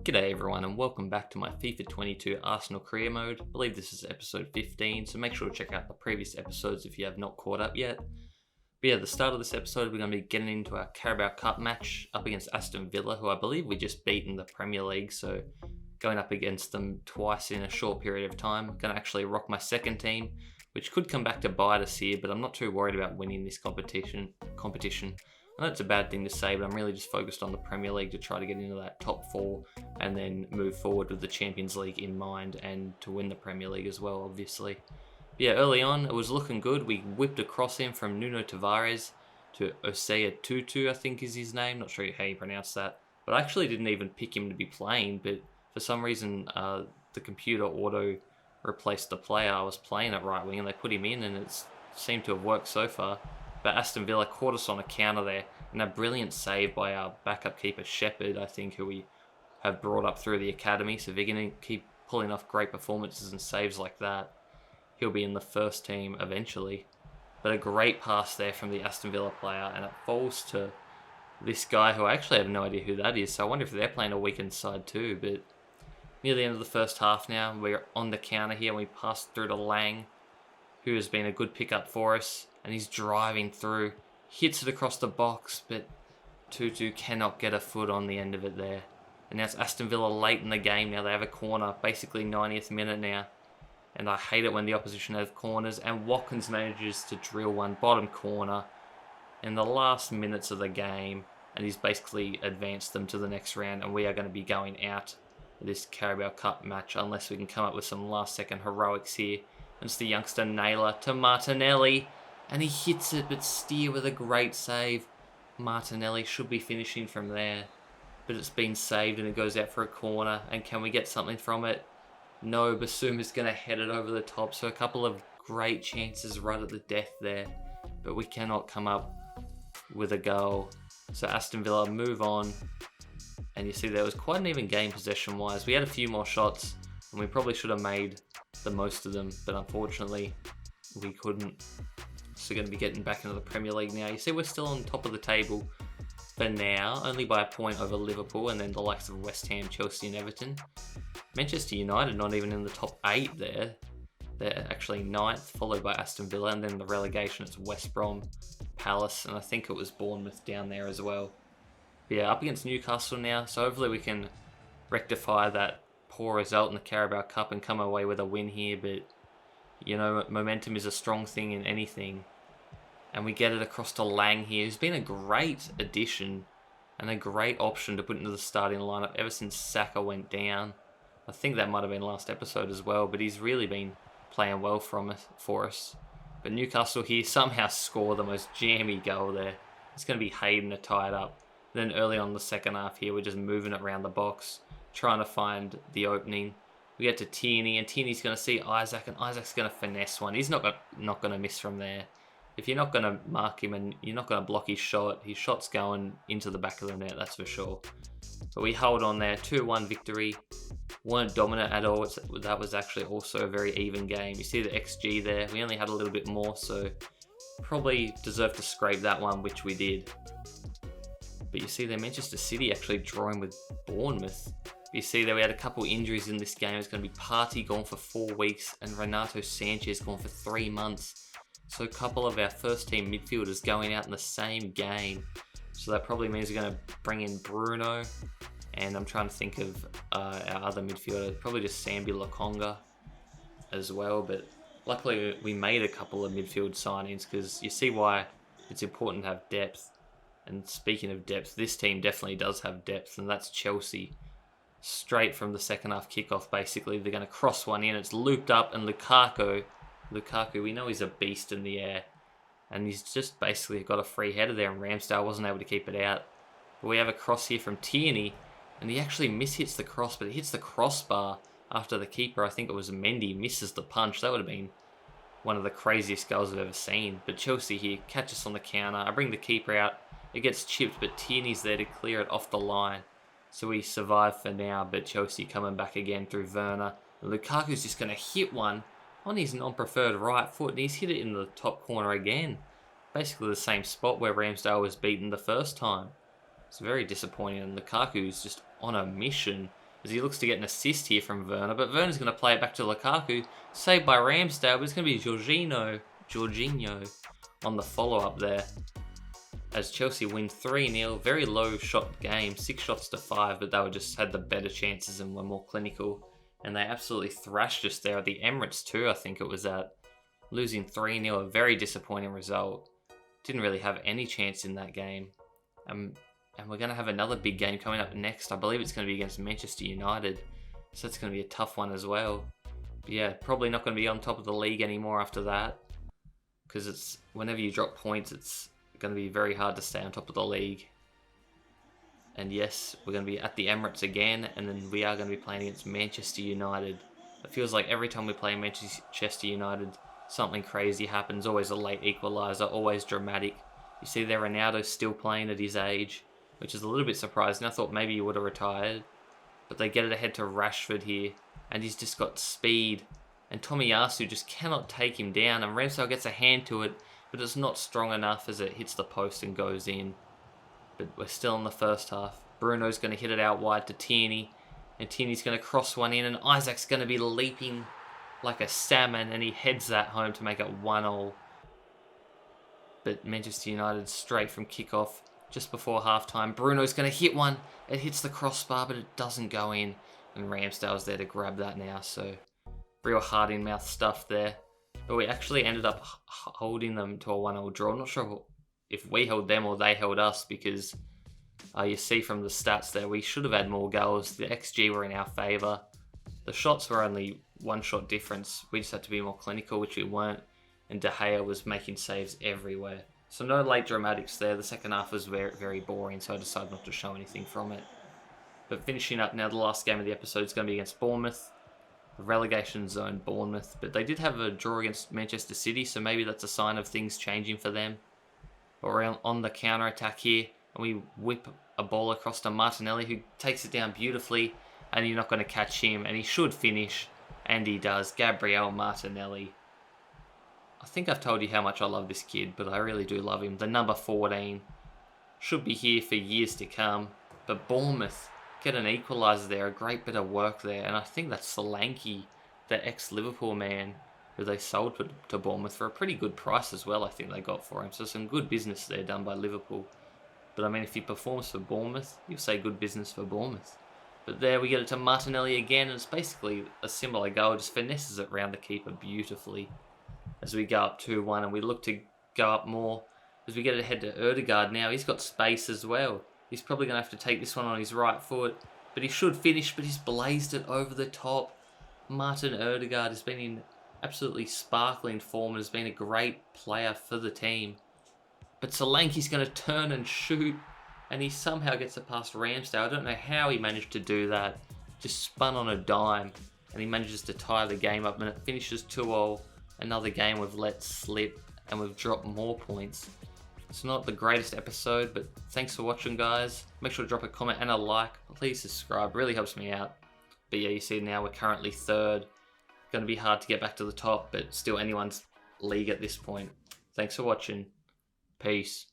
G'day everyone and welcome back to my FIFA 22 Arsenal career mode. I believe this is episode 15, so make sure to check out the previous episodes if you have not caught up yet. But yeah, at the start of this episode we're going to be getting into our Carabao Cup match up against Aston Villa, who I believe we just beat in the Premier League, so going up against them twice in a short period of time. I'm going to actually rock my second team, which could come back to bite us here, but I'm not too worried about winning this competition. I know it's a bad thing to say, but I'm really just focused on the Premier League to try to get into that top four and then move forward with the Champions League in mind and to win the Premier League as well, obviously. But yeah, early on, it was looking good. We whipped across him from Nuno Tavares to Osea Tutu, I think is his name. Not sure how you pronounce that. But I actually didn't even pick him to be playing, but for some reason, the computer auto replaced the player I was playing at right wing and they put him in, and it seemed to have worked so far. But Aston Villa caught us on a counter there, and a brilliant save by our backup keeper Shepherd, I think, who we have brought up through the academy. So if they're going to keep pulling off great performances and saves like that, he'll be in the first team eventually. But a great pass there from the Aston Villa player, and it falls to this guy who I actually have no idea who that is. So I wonder if they're playing a weakened side too. But near the end of the first half now, we're on the counter here, and we pass through to Lang, who has been a good pickup for us. And he's driving through, hits it across the box, but Tutu cannot get a foot on the end of it there. And now it's Aston Villa late in the game now. They have a corner, basically 90th minute now. And I hate it when the opposition have corners. And Watkins manages to drill one bottom corner in the last minutes of the game. And he's basically advanced them to the next round. And we are going to be going out of this Carabao Cup match unless we can come up with some last second heroics here. And it's the youngster Naylor to Martinelli. And he hits it, but Steer with a great save. Martinelli should be finishing from there. But it's been saved and it goes out for a corner. And can we get something from it? No, Basuma's going to head it over the top. So a couple of great chances right at the death there. But we cannot come up with a goal. So Aston Villa move on. And you see there was quite an even game possession-wise. We had a few more shots. And we probably should have made the most of them. But unfortunately, we couldn't. So going to be getting back into the Premier League now. You see we're still on top of the table for now, only by a point over Liverpool and then the likes of West Ham, Chelsea and Everton. Manchester United not even in the top 8 there. They're actually 9th, followed by Aston Villa, and then the relegation it's West Brom, Palace, and I think it was Bournemouth down there as well. But yeah, up against Newcastle now, so hopefully we can rectify that poor result in the Carabao Cup and come away with a win here, but you know, momentum is a strong thing in anything. And we get it across to Lang here, who's been a great addition and a great option to put into the starting lineup ever since Saka went down. I think that might have been last episode as well, but he's really been playing well for us. But Newcastle here somehow score the most jammy goal there. It's going to be Hayden to tie it up. Then early on in the second half here, we're just moving it around the box, trying to find the opening. We get to Tierney, and Tierney's going to see Isaac, and Isaac's going to finesse one. He's not going to miss from there. If you're not going to mark him and you're not going to block his shot's going into the back of the net, that's for sure. But we hold on there, 2-1 victory. Weren't dominant at all. That was actually also a very even game. You see the XG there. We only had a little bit more, so probably deserved to scrape that one, which we did. But you see there, Manchester City actually drawing with Bournemouth. You see there, we had a couple injuries in this game. It's going to be Partey gone for 4 weeks and Renato Sanchez gone for 3 months. So a couple of our first team midfielders going out in the same game. So that probably means we're going to bring in Bruno. And I'm trying to think of our other midfielder. Probably just Sambi Lokonga as well. But luckily we made a couple of midfield signings because you see why it's important to have depth. And speaking of depth, this team definitely does have depth, and that's Chelsea. Straight from the second half kickoff, basically. They're going to cross one in. It's looped up, and Lukaku, we know he's a beast in the air. And he's just basically got a free header there, and Ramsdale wasn't able to keep it out. But we have a cross here from Tierney, and he actually mishits the cross, but it hits the crossbar after the keeper, I think it was Mendy, misses the punch. That would have been one of the craziest goals I've ever seen. But Chelsea here catch us on the counter. I bring the keeper out. It gets chipped, but Tierney's there to clear it off the line. So we survive for now, but Chelsea coming back again through Werner. And Lukaku's just going to hit one on his non-preferred right foot, and he's hit it in the top corner again. Basically the same spot where Ramsdale was beaten the first time. It's very disappointing, and Lukaku's just on a mission. as he looks to get an assist here from Werner, but Werner's going to play it back to Lukaku, saved by Ramsdale, but it's going to be Jorginho on the follow-up there, as Chelsea win 3-0, very low shot game, 6 shots to 5, but they were just had the better chances and were more clinical, and they absolutely thrashed us there at the Emirates too, I think it was at, losing 3-0, a very disappointing result. Didn't really have any chance in that game. And we're going to have another big game coming up next. I believe it's going to be against Manchester United. So it's going to be a tough one as well. But yeah, probably not going to be on top of the league anymore after that. Because it's whenever you drop points, it's going to be very hard to stay on top of the league. And yes, we're going to be at the Emirates again. And then we are going to be playing against Manchester United. It feels like every time we play Manchester United, something crazy happens. Always a late equaliser, always dramatic. You see there Ronaldo's still playing at his age, which is a little bit surprising. I thought maybe he would have retired. But they get it ahead to Rashford here. And he's just got speed. And Tomiyasu just cannot take him down. And Ramsdale gets a hand to it, but it's not strong enough as it hits the post and goes in. But we're still in the first half. Bruno's going to hit it out wide to Tierney. And Tierney's going to cross one in. And Isaac's going to be leaping like a salmon. And he heads that home to make it 1-1. But Manchester United straight from kickoff just before halftime. Bruno's going to hit one. It hits the crossbar, but it doesn't go in. And Ramsdale's there to grab that now. So real hard in mouth stuff there. But we actually ended up holding them to a 1-1 draw. I'm not sure if we held them or they held us, because you see from the stats there, we should have had more goals. The XG were in our favour. The shots were only 1 shot difference. We just had to be more clinical, which we weren't. And De Gea was making saves everywhere. So no late dramatics there. The second half was very, very boring, so I decided not to show anything from it. But finishing up now, the last game of the episode is going to be against Bournemouth. The relegation zone Bournemouth. But they did have a draw against Manchester City, so maybe that's a sign of things changing for them. But we're on the counter-attack here, and we whip a ball across to Martinelli, who takes it down beautifully, and you're not going to catch him, and he should finish, and he does. Gabriel Martinelli. I think I've told you how much I love this kid, but I really do love him. The number 14 should be here for years to come. But Bournemouth get an equaliser there, a great bit of work there. And I think that's Solanke, the ex-Liverpool man, who they sold to Bournemouth for a pretty good price as well, I think they got for him. So some good business there done by Liverpool. But I mean, if he performs for Bournemouth, you'll say good business for Bournemouth. But there we get it to Martinelli again, and it's basically a similar goal, just finesses it round the keeper beautifully. As we go up 2-1, and we look to go up more as we get it ahead to Ødegaard now. He's got space as well. He's probably going to have to take this one on his right foot, but he should finish, but he's blazed it over the top. Martin Ødegaard has been in absolutely sparkling form and has been a great player for the team. But Solanke's going to turn and shoot, and he somehow gets it past Ramsdale. I don't know how he managed to do that. Just spun on a dime, and he manages to tie the game up, and it finishes 2-2. Another game we've let slip, and we've dropped more points. It's not the greatest episode, but thanks for watching, guys. Make sure to drop a comment and a like. Please subscribe, really helps me out. But yeah, you see now we're currently 3rd. Going to be hard to get back to the top, but still anyone's league at this point. Thanks for watching. Peace.